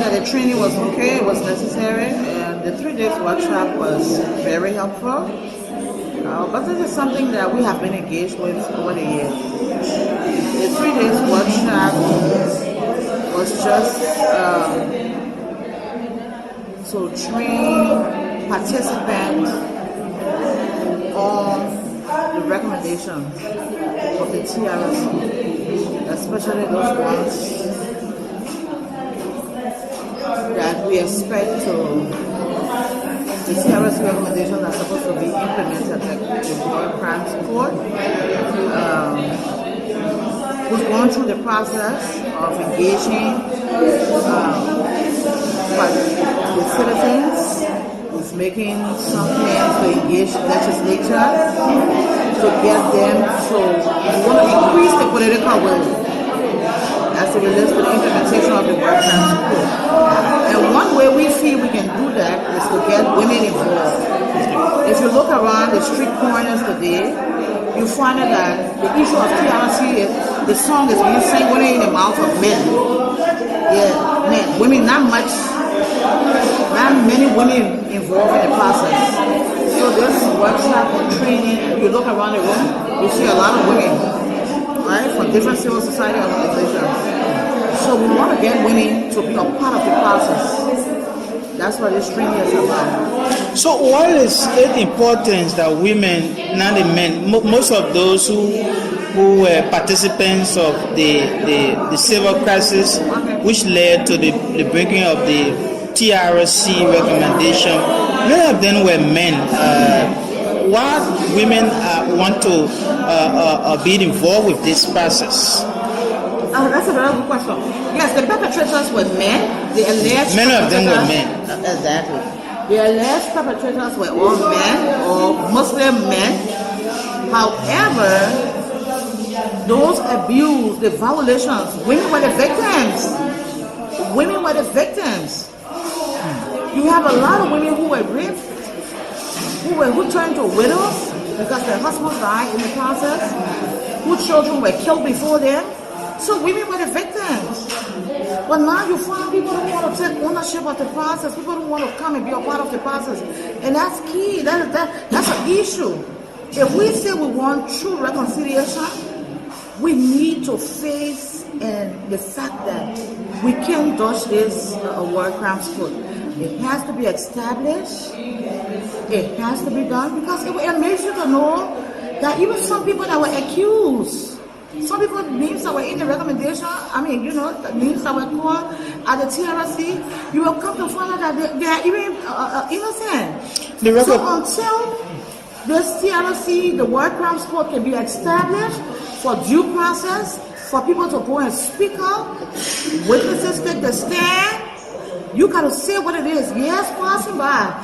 that the training was okay, it was necessary, and the 3 days workshop was very helpful. But this is something that we have been engaged with over the years. The 3 days workshop was just to train participants on the recommendations of the TRC, especially those ones that we expect the TRC recommendations are supposed to be implemented, like the War Crimes Court. We've gone through the process of engaging with citizens, who's making some plans to engage legislature to get them to want to increase the political will as it relates to the implementation of the War Crimes Court. And one way we feel we can do that is to get women involved. If you look around the street corners today, you find that the issue of TRC is the song is being sang only in the mouth of men. Yeah, men. Women, not many women involved in the process. So this workshop and training, you look around the room, you see a lot of women, right, from different civil society organizations. So we want to get women to be a part of the process. That's what this training is about. So why is it important that women, not the men, most of those who were participants of the civil crisis, which led to the bringing of the TRC recommendation, many of them were men. Why women want to be involved with this process? That's a very good question. Yes, the perpetrators were men. The alleged many of them were men. Exactly. The alleged perpetrators were all men or Muslim men. However, those abuse, the violations, women were the victims. Women were the victims. You have a lot of women who were raped, who turned to widows because their husbands died in the process, whose children were killed before them. So women were the victims. But now you find people don't want to take ownership of the process. People don't want to come and be a part of the process. And that's key. That's an issue. If we say we want true reconciliation, we need to face the fact that we can't dodge this War Crimes Court. It has to be established. It has to be done because it will amaze you to know that even some people that were accused, some people names that were in the recommendation, names that were called at the TRC, you will come to find out that they are even innocent. So until this TRC, the War Crimes Court, can be established for due process, for people to go and speak up, witnesses take the stand, you got to say what it is. Years passing by.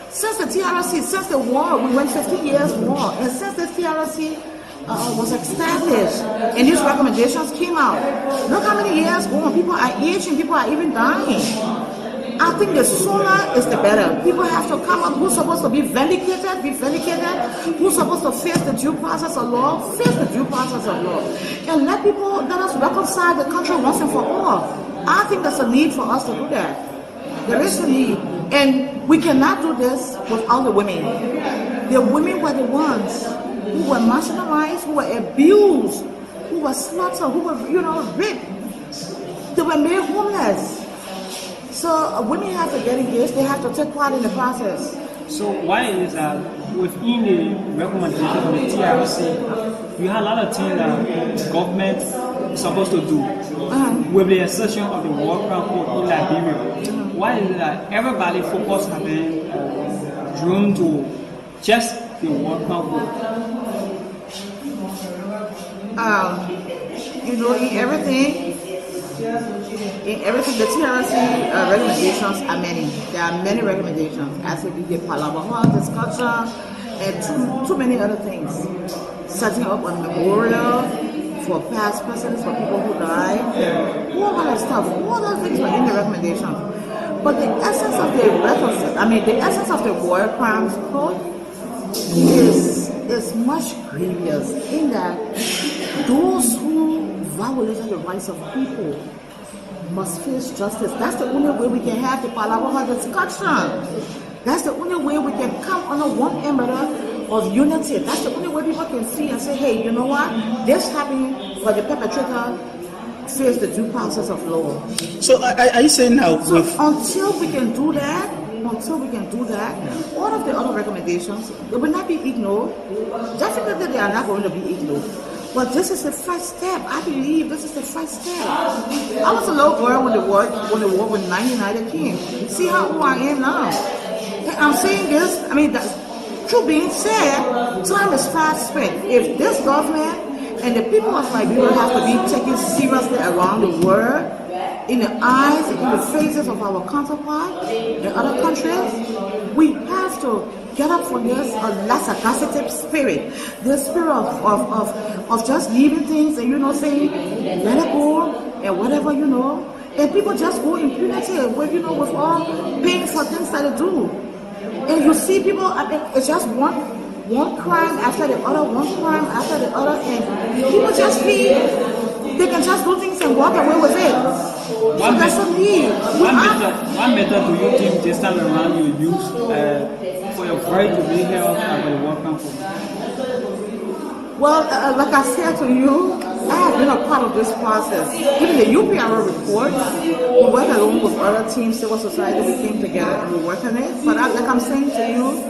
Since the TRC, since the war, we went 50 years war, and since the TRC was established and these recommendations came out, look how many years going. People are aging, people are even dying. I think the sooner is the better. People have to come up. Who's supposed to be vindicated, who's supposed to face the due process of law, face the due process of law. And let us reconcile the country once and for all. I think there's a need for us to do that. There is a need. And we cannot do this without the women. The women were the ones who were marginalized, who were abused, who were slaughtered, who were, raped. They were made homeless. So women have to get engaged. They have to take part in the process. So why is that within the recommendation of the TRC, you have a lot of things that government is supposed to do with the exception of the War Crimes Court in Liberia? Why is it that everybody focus has been drawn to just the War Crimes Court? In everything, the TRC recommendations are many. There are many recommendations, as it is the Palabama discussion, and too many other things. Setting up a memorial for past presidents, for people who died, all that stuff, all those things were in the recommendations. But the essence of the essence of the War Crimes Code is much grievous in that those who violated the rights of people must face justice. That's the only way we can have the palaver discussion. That's the only way we can come under one umbrella of unity. That's the only way people can see and say, hey, you know what? This happened, but the perpetrator face the due process of law. So are you saying now? So until we can do that, all of the other recommendations, they will not be ignored. Definitely they are not going to be ignored. But this is the first step. I believe this is the first step. I was a little girl when the war with 99 came. See how old I am now. I'm saying this, I mean, that's true being said, time is fast spent. If this government and the people of Liberia have to be taken seriously around the world, in the eyes, in the faces of our counterparts in other countries, we have to get up for this less aggressive spirit. This spirit of just leaving things and, saying, let it go, and whatever, and people just go impunity with all paying for things that they do. And you see people, it's just one crime after the other, one crime after the other, and people just feel they can just do things and walk away with it. What method do you think this time around you use for your right to be held at the war camp? Well, like I said to you, I have been a part of this process. Even the UPR report, we work along with other teams, civil society, we came together and we work on it. But like I'm saying to you,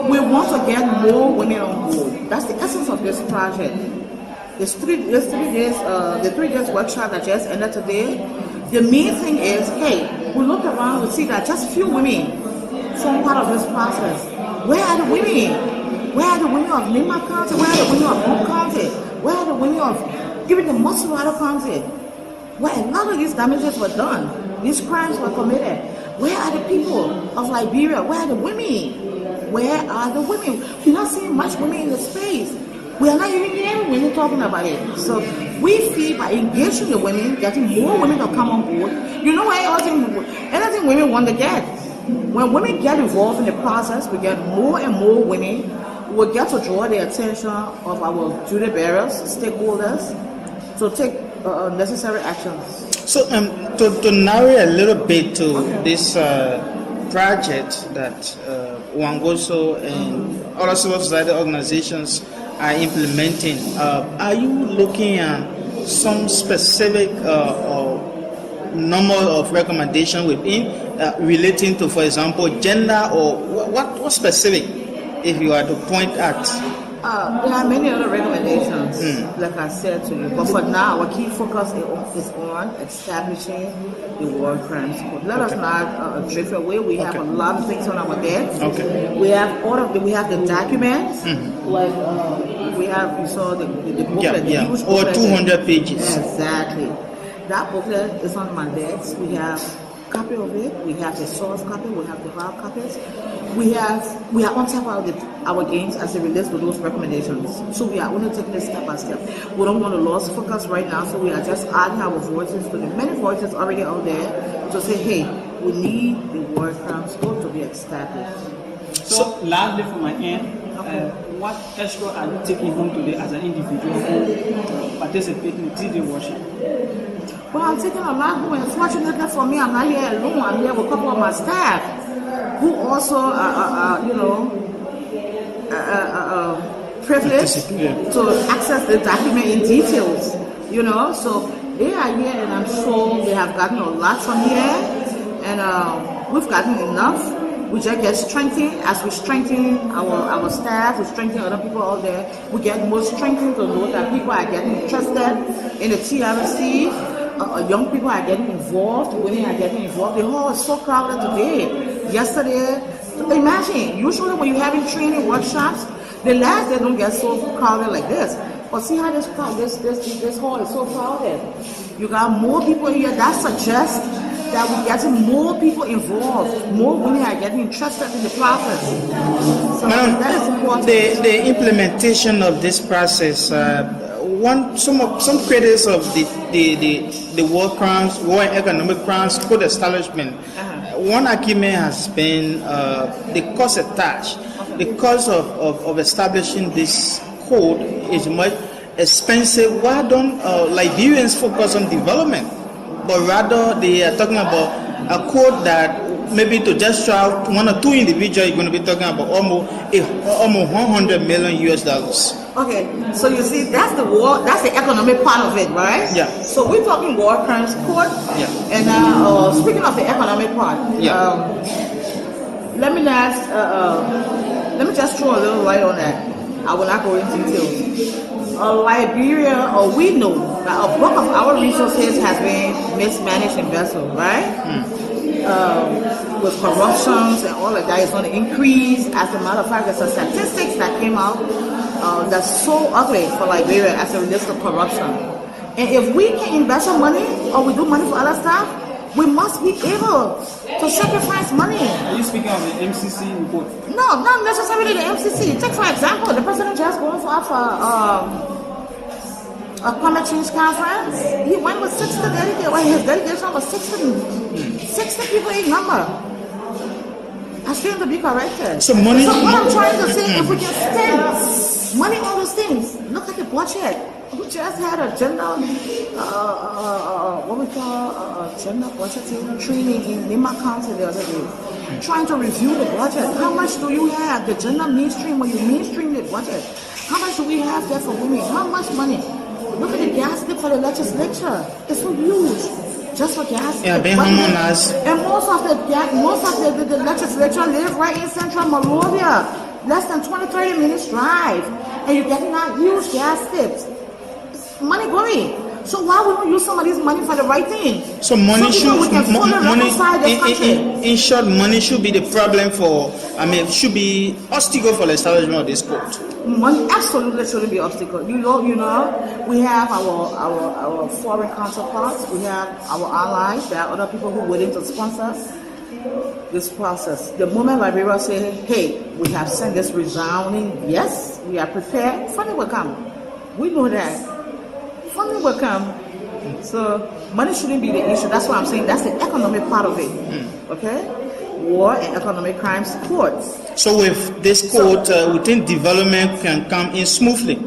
we want to get more women on board. That's the essence of this project. The 3 days workshop that just ended today, the main thing is, hey, we look around, we see that just few women form part of this process. Where are the women? Where are the women of Lima County? Where are the women of Home County? Where are the women of even the Mosurado County? Where a lot of these damages were done. These crimes were committed. Where are the people of Liberia? Where are the women? Where are the women? We're not seeing much women in the space. We are not even hearing women talking about it. So we feel by engaging the women, getting more women to come on board, anything women want to get. When women get involved in the process, we get more and more women. We get to draw the attention of our duty bearers, stakeholders, to take necessary actions. So to narrow a little bit to this project that Wangoso and other civil society organizations are implementing, are you looking at some specific number of recommendations within relating to, for example, gender, or what specific, if you are to point at? There are many other recommendations, like I said to you, but for now, our key focus is on establishing the war crimes code. Let us not drift away. We have a lot of things on our desk. Okay. We have we have the documents, like we have, you saw the booklet, the huge over booklet. 200 pages. Exactly. That booklet is on my desk. We have a copy of it. We have the soft copy. We have the hard copies. We are on top of our games as it relates to those recommendations. So we are only taking it step by step. We don't want to lose focus right now, so we are just adding our voices to the many voices already out there to say, hey, we need the war crimes code to be established. So lastly, from my end, what extra are you taking home today as an individual who participate in the TV worship? Well, I'm taking a lot home, and fortunately for me, I'm not here alone. I'm here with a couple of my staff who also privileged to access the document in details, so they are here, and I'm sure they have gotten a lot from here, and we've gotten enough. We just get strengthened. As we strengthen our staff, we strengthen other people out there, we get more strengthened to know that people are getting interested in the TRC. Young people are getting involved, women are getting involved. The hall is so crowded today. Yesterday, imagine, usually when you're having training workshops, the last day don't get so crowded like this. But see how this hall is so crowded. You got more people here. That suggests that we're getting more people involved. More women are getting interested in the process. So that is important. The implementation of this process, some critics of the war crimes, war and economic crimes code establishment. One argument has been the cost attached. The cost of establishing this code is much expensive. Why don't Liberians focus on development? but rather they are talking about a quote that maybe to just try out 1 or 2 individuals, you're going to be talking about almost $100 million US. Okay, so you see, that's the war, that's the economic part of it, right? Yeah. So we're talking war crimes court. Yeah. And speaking of the economic part, let me just throw a little light on that. I will not go into details. Liberia, we know that a bulk of our resources has been mismanaged and embezzled, right? With corruptions and all of that, it's going to increase. As a matter of fact, there's a statistics that came out that's so ugly for Liberia as it relates to corruption. And if we can invest our money or we do money for other stuff, we must be able to sacrifice money. Are you speaking of the MCC report? No, not necessarily the MCC. Take for example, the president just going for a climate change conference. He went with 60 delegates. Well, his delegation was 60 people in number. I seem to be corrected. So money. So what I'm trying to say, if we can spend money on those things, look at the budget. We just had a gender, what we call gender budgeting training in Lima County the other day. Trying to review the budget. How much do you have? The gender mainstream, when you mainstream the budget, how much do we have there for women? How much money? Look at the gas bill for the legislature. It's so huge. Just for gas. Yeah, and most of the legislature live right in central Monrovia. Less than 20-30 minutes drive. And you're getting out huge gas tips. Money going. So why wouldn't we use some of this money for the right thing? So money in short, money should be the problem should be obstacle for the establishment of this court. Money absolutely shouldn't be obstacle. You know, we have our foreign counterparts, we have our allies, there are other people who are willing to sponsor this process. The moment Liberia say, hey, we have sent this resounding, yes, we are prepared, funding will come. We know that. Funding will come. So money shouldn't be the issue. That's what I'm saying. That's the economic part of it. Okay? War and economic crimes courts. So with this court, we think development can come in smoothly.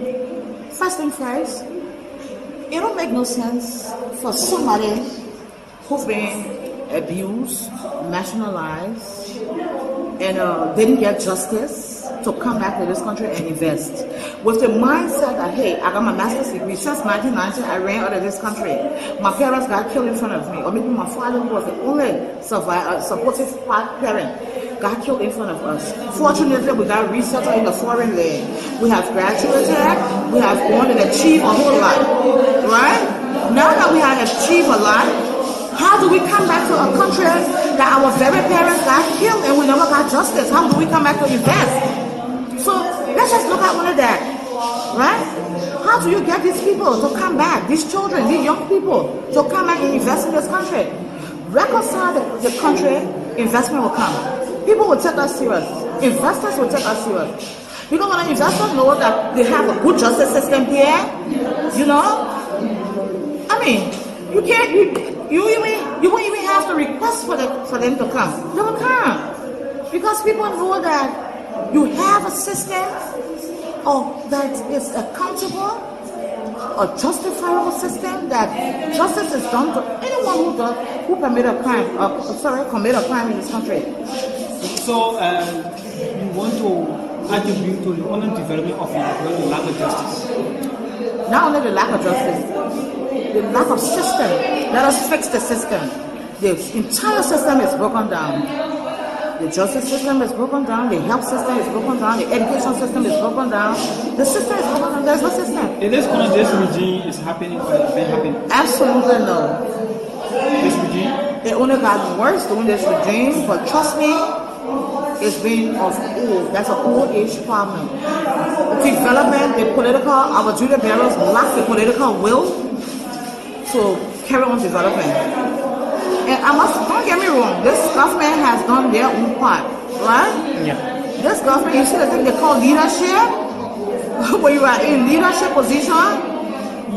First thing first, it don't make no sense for somebody who's been abused, nationalized, and didn't get justice to come back to this country and invest. With the mindset that, hey, I got my master's degree. Since 1990, I ran out of this country. My parents got killed in front of me. Or maybe my father, who was the only supportive parent, got killed in front of us. Fortunately, we got resettled in the foreign land. We have graduated, we have gone and achieved a whole lot. Right? Now that we have achieved a lot, how do we come back to a country that our very parents got killed and we never got justice? How do we come back to invest? So let's just look at one of that, right? How do you get these people to come back, these children, these young people, to come back and invest in this country? Reconcile the country, investment will come. People will take us serious. Investors will take us serious. Because when an investor knows that they have a good justice system here, you know, I mean, you won't even have to request for them to come. They will come. Because people know that you have a system that is accountable, a justifiable system, that justice is done to anyone who commit a crime in this country. So you want to attribute to the underdevelopment of the lack of justice? Not only the lack of justice, the lack of system. Let us fix the system. The entire system is broken down. The justice system is broken down, the health system is broken down, the education system is broken down. The system is broken down, there's no system. In this corner, this regime is happening or has been happening? Absolutely no. This regime? It only got worse during this regime, but trust me, it's been of old. That's an old age problem. The development, our junior bearers lack the political will to carry on development. And don't get me wrong, this government has done their own part, right? Yeah. This government, you see the thing they call leadership? When you are in leadership position,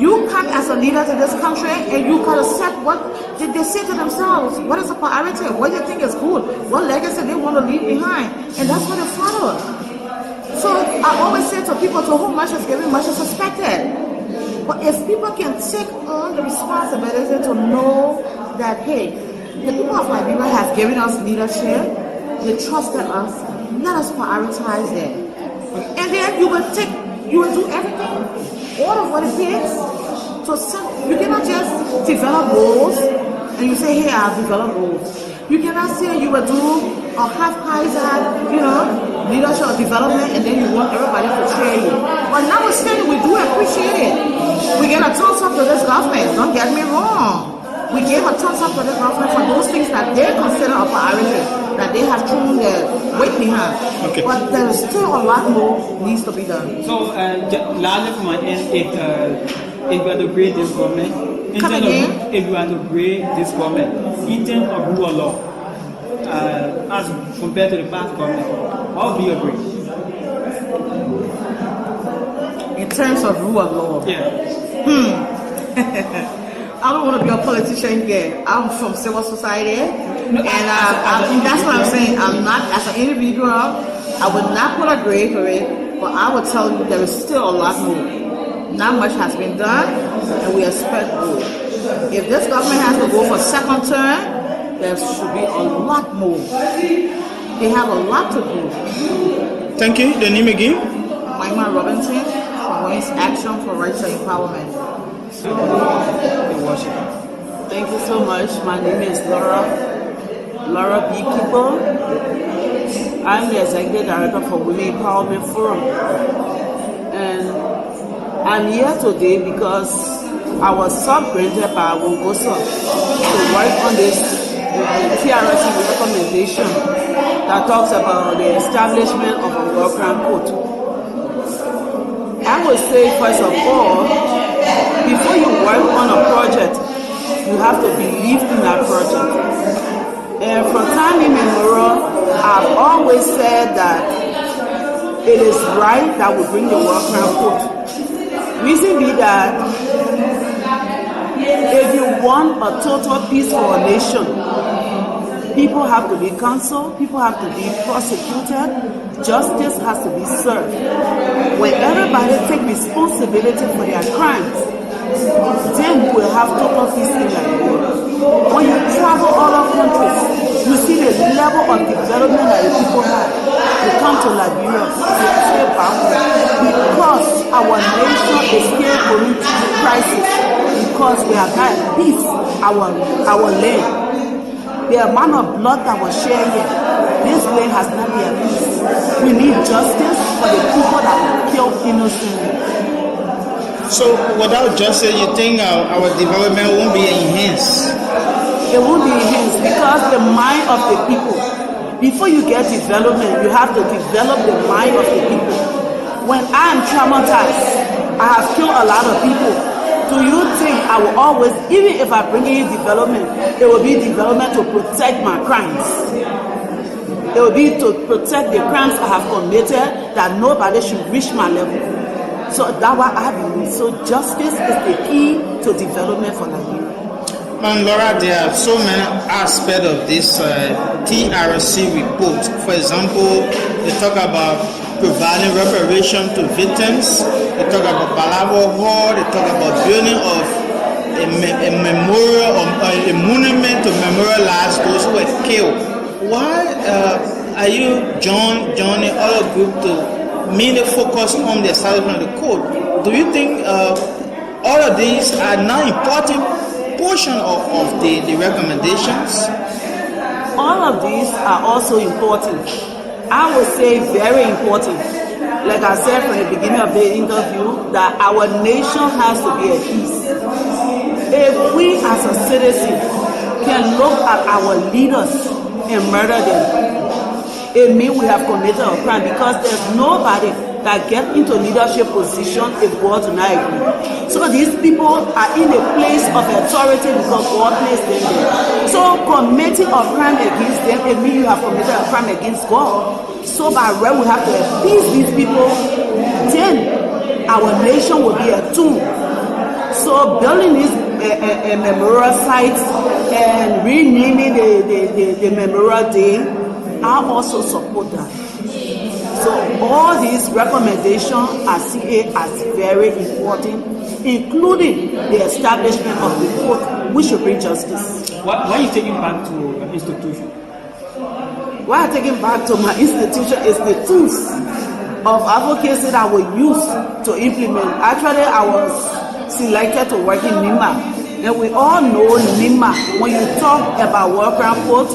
you come as a leader to this country and you gotta set what did they say to themselves, what is a priority, what do you think is good, what legacy they want to leave behind, and that's what they follow. So I always say to people, to whom much is given, much is expected. But if people can take on the responsibility to know that, hey, the people of Liberia have given us leadership, they trusted us, let us prioritize them. And then you will do everything, all of what it takes to set. You cannot just develop roles and you say, hey, I've developed roles. You cannot say you will do a haphazard, leadership or development and then you want everybody to share you. But notwithstanding, we do appreciate it. We get a thumbs up to this government, don't get me wrong. We gave a thumbs up to the government for those things that they consider a priority, that they have thrown their weight behind. Okay. But there is still a lot more needs to be done. So, lastly from my end, if we are to grade this government, if we are to grade this government in terms of rule of law, as compared to the past government, what would be your grade? In terms of rule of law? Yeah. I don't want to be a politician here. I'm from civil society, and that's what I'm saying. I'm not, as an individual, I would not put a grade for it, but I would tell you there is still a lot more. Not much has been done, and we expect more. If this government has to go for second term, there should be a lot more. They have a lot to do. Thank you. The name again? Maima Robinson, from Women's Action for Rights and Empowerment. Thank you so much. My name is Laura B. Kipo. I'm the Executive Director for Women Empowerment Forum. And I'm here today because I was sub-granted by Wongoso to work on this TRC recommendation that talks about the establishment of a war crime court. I would say, first of all, before you work on a project, you have to believe in that project. And from time immemorial, I've always said that it is right that we bring the war crime court. Reason be that if you want a total peace for a nation, people have to be counseled, people have to be prosecuted, justice has to be served. When everybody take responsibility for their crimes, then we will have total peace in Liberia. When you travel all over countries, you see the level of development that the people have. You come to Liberia, you say because our nation is still going through crisis, because we have had peace, our land. The amount of blood that was shared here, this land has not been at peace. We need justice for the people that were killed innocently. So without justice, you think our development won't be enhanced? It won't be enhanced because the mind of the people, before you get development, you have to develop the mind of the people. When I am traumatized, I have killed a lot of people. Do you think I will always, even if I bring in development, it will be development to protect my crimes? It will be to protect the crimes I have committed, that nobody should reach my level. So that's what I believe. So justice is the key to development for Liberia. Man, Laura, there are so many aspects of this TRC report. For example, they talk about providing reparation to victims. They talk about Palavo Hall. They talk about building of a memorial or a monument to memorialize those who were killed. Why are you joining other group to mainly focus on the establishment of the code? Do you think all of these are not important portion of the recommendations? All of these are also important. I would say very important. Like I said from the beginning of the interview, that our nation has to be at peace. If we as a citizen can look at our leaders and murder them, it means we have committed a crime, because there's nobody that get into leadership position if God do not agree. So these people are in a place of authority because God placed them there. So committing a crime against them, it means you have committed a crime against God. So by right, we have to appease these people, then our nation will be a tomb. So building these memorial sites and renaming the memorial day, I also support that. So all these recommendations I see it as very important, including the establishment of the court which will bring justice. Why are you taking back to your institution? Why I'm taking back to my institution is the tools of advocacy that I will use to implement. Actually, I was selected to work in NIMA. And we all know NIMA, when you talk about work around court,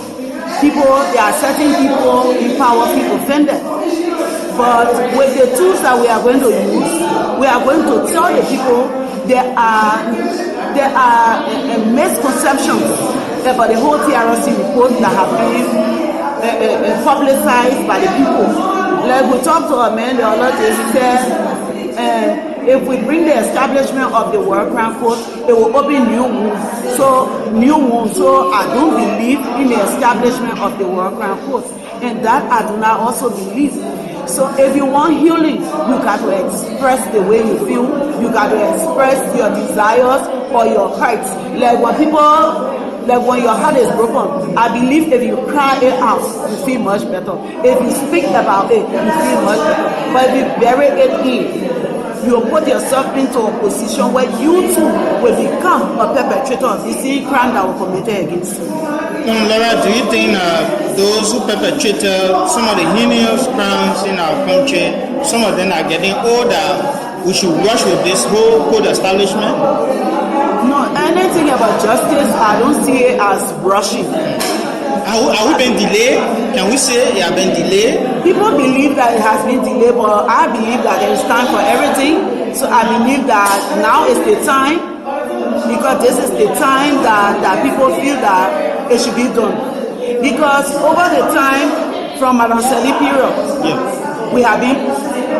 there are certain people in power feel offended. But with the tools that we are going to use, we are going to tell the people there are misconceptions about the whole TRC report that have been publicized by the people. Like we talked to a man the other day, he said, if we bring the establishment of the work around court, it will open new wounds. So I don't believe in the establishment of the work around court. And that I do not also believe. So if you want healing, you got to express the way you feel. You got to express your desires or your hurts. Like when your heart is broken, I believe if you cry it out, you feel much better. If you speak about it, you feel much better. But if you bury it in, you will put yourself into a position where you too will become a perpetrator of the same crime that was committed against you. Laura, do you think those who perpetrated some of the heinous crimes in our country, some of them are getting older? We should rush with this whole code establishment? No, anything about justice, I don't see it as rushing. Are we being delayed? Can we say it has been delayed? People believe that it has been delayed, but I believe that there is time for everything. So I believe that now is the time, because this is the time that people feel that it should be done. Because over the time from Madam Sally period, we have been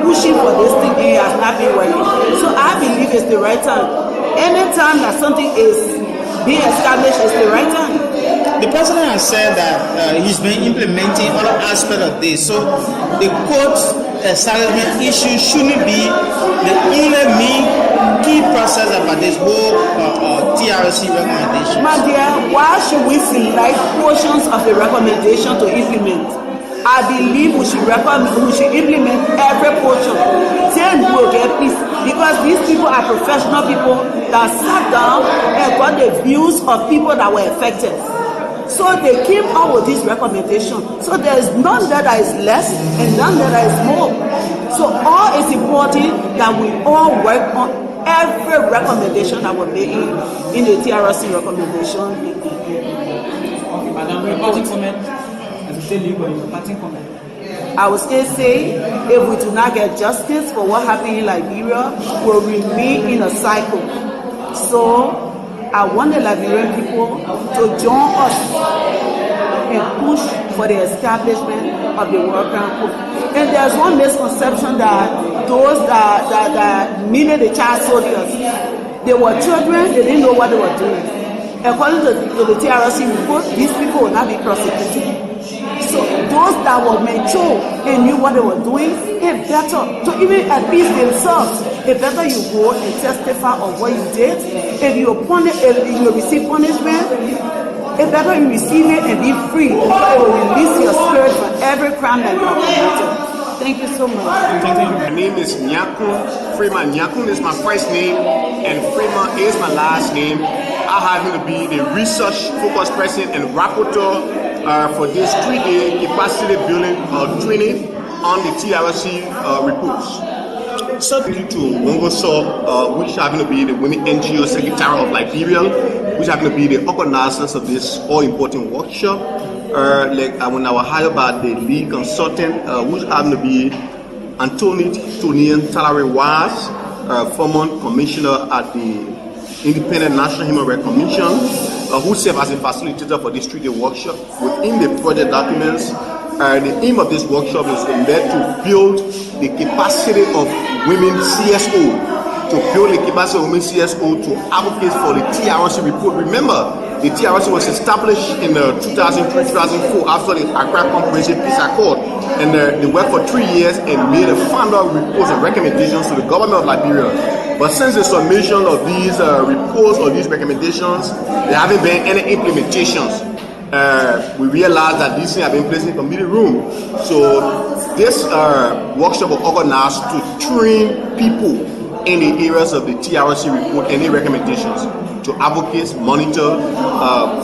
pushing for this thing and it has not been working. So I believe it's the right time. Anytime that something is being established, it's the right time. The president has said that he's been implementing other aspects of this. So the court establishment issue shouldn't be the only key process about this whole TRC recommendation. My dear, why should we select portions of the recommendation to implement? I believe we should implement every portion. Then we'll get peace. Because these people are professional people that sat down and got the views of people that were affected. So they came out with this recommendation. So there is none that is less and none that is more. So all is important that we all work on every recommendation that we're making in the TRC recommendation. Okay, Madam, your parting comment, as you say, legal, your parting comment. I would still say, if we do not get justice for what happened in Liberia, we'll remain in a cycle. So I want the Liberian people to join us and push for the establishment of the work around court. And there's one misconception that those that needed the child soldiers, they were children, they didn't know what they were doing. According to the TRC report, these people will not be prosecuted. So those that were mature and knew what they were doing, it's better to even appease themselves. It's better you go and testify of what you did. If you receive punishment, it's better you receive it and be free. It will release your spirit from every crime that you have committed. Thank you so much. My name is Nyakun Freeman. Nyakun is my first name and Freeman is my last name. I happen to be the research focused person and rapporteur for this 3-day capacity building training on the TRC reports. So thank you to Mongo Saw, which happen to be the Women NGO Secretary of Liberia, which happen to be the organizers of this all-important workshop. When I was hired by the lead consultant, which happen to be Antoinette Talare-Wise, former commissioner at the Independent National Human Rights Commission, who served as a facilitator for this 3-day workshop. Within the project documents, the aim of this workshop is to build the capacity of women CSO, to advocate for the TRC report. Remember, the TRC was established in 2003-2004 after the Accra Comprehensive Peace Accord, and they worked for 3 years and made a final reports and recommendations to the government of Liberia. But since the submission of these reports or these recommendations, there haven't been any implementations. we realized that these things have been placed in the committee room. So this workshop was organized to train people in the areas of the TRC report and the recommendations to advocate, monitor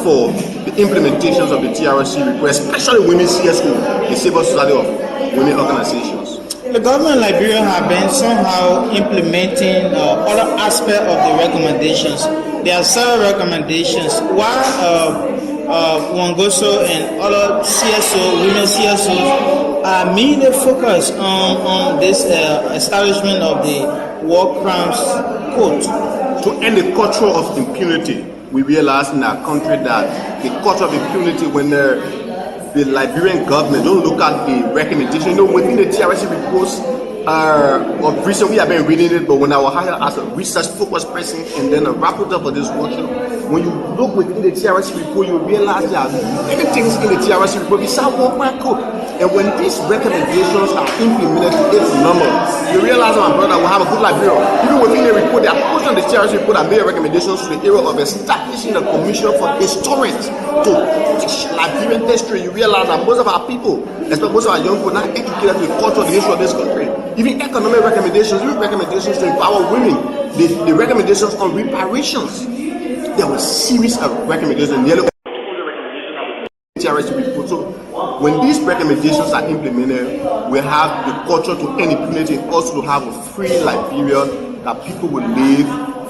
for the implementations of the TRC report, especially women CSO, the civil society of women organizations. The government of Liberia have been somehow implementing other aspects of the recommendations. There are several recommendations. While Wangoso and other CSO, women CSOs, are mainly focused on this establishment of the war crimes code. To end the culture of impunity, we realize in our country that the culture of impunity, when the Liberian government don't look at the recommendation, within the TRC reports of recent, we have been reading it, but when I was hired as a research-focused person and then a rapporteur for this workshop, when you look within the TRC report, you realize there are many things in the TRC report besides war crime code. And when these recommendations are implemented to its number, you realize, my brother, will have a good Liberia. Even within the report, there are portions of the TRC report that made recommendations to the area of establishing a commission for historians to teach Liberian history. You realize that most of our people, especially most of our young people, are not educated to the culture of the history of this country. Even economic recommendations, even recommendations to empower women, the recommendations on reparations. There were a series of recommendations. So when these recommendations are implemented, we have the culture to end impunity and also to have a free Liberia that people will live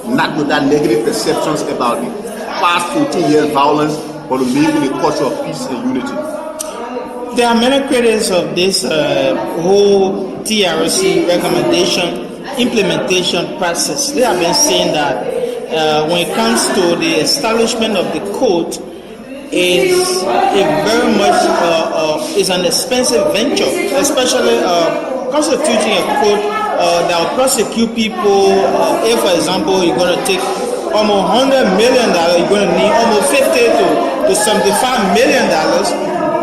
not with that negative perceptions about the past 14 years violence, but to live in a culture of peace and unity. There are many critics of this whole TRC recommendation implementation process. They have been saying that when it comes to the establishment of the code, is a very much is an expensive venture, especially constituting a code that will prosecute people. If, for example, you're going to take almost $100 million, you're going to need almost $50 to $75 million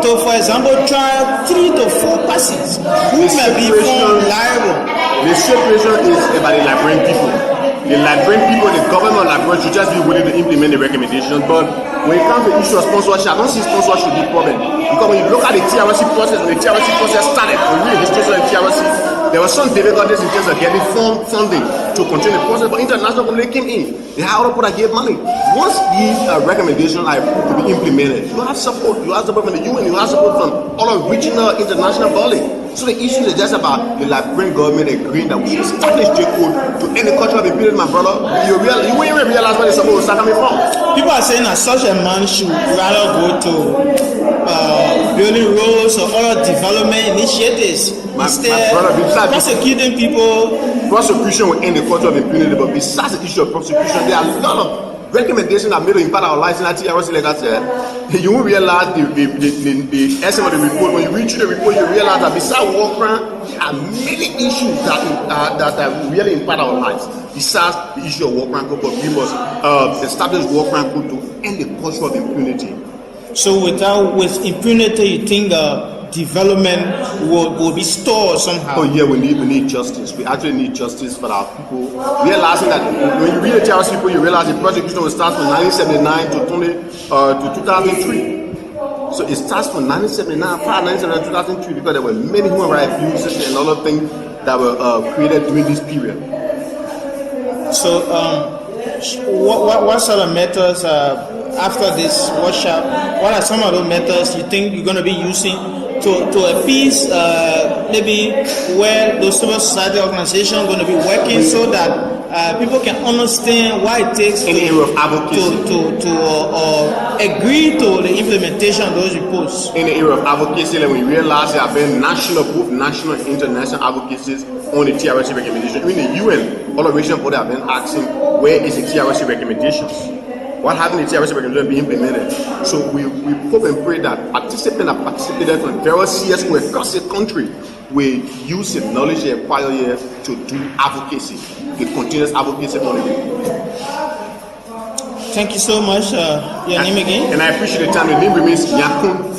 to, for example, try 3 to 4 persons who may be found liable. The situation is about the Liberian people. The Liberian people, the government of Liberia should just be willing to implement the recommendations. But when it comes to the issue of sponsorship, I don't see sponsorship be a problem. Because when you look at the TRC process, when the TRC process started, when we read the history of the TRC, there were some difficulties in terms of getting funding to continue the process. But international companies came in. They had other people that gave money. Once these recommendations are to be implemented, you have support. You have support from the UN. You have support from other regional, international bodies. So the issue is just about the Liberian government agreeing that we should establish J code to end the culture of impunity, my brother. You won't even realize where the support will start coming from. People are saying that such a man should rather go to building roads or other development initiatives instead prosecuting people. Prosecution will end the culture of impunity, but besides the issue of prosecution, there are a lot of recommendations that made to impact our lives in that TRC. Like I said, you won't realize the essence of the report. When you read through the report, you realize that besides war crime, there are many issues that really impact our lives. Besides the issue of war crime code, but we must establish war crime code to end the culture of impunity. So with impunity, you think development will be stored somehow? Oh yeah, we need justice. We actually need justice for our people. Realizing that when you read the TRC people, you realize the prosecution will start from 1979 to 2003. So it starts from 1979, prior 1979 to 2003, because there were many human rights abuses and other things that were created during this period. So what sort of methods after this workshop? What are some of those methods you think you're going to be using to appease maybe where those civil society organizations are going to be working so that people can understand why it takes to agree to the implementation of those reports? In the area of advocacy, like we realize there have been both national and international advocacies on the TRC recommendation. Even the UN, all the regional bodies have been asking, where is the TRC recommendations? What happened in the TRC recommendation be implemented? So we hope and pray that participants that participated from various CSO across the country will use the knowledge they acquire here to do advocacy, the continuous advocacy on it. Thank you so much. Your name again? And I appreciate the time. The name remains Yakun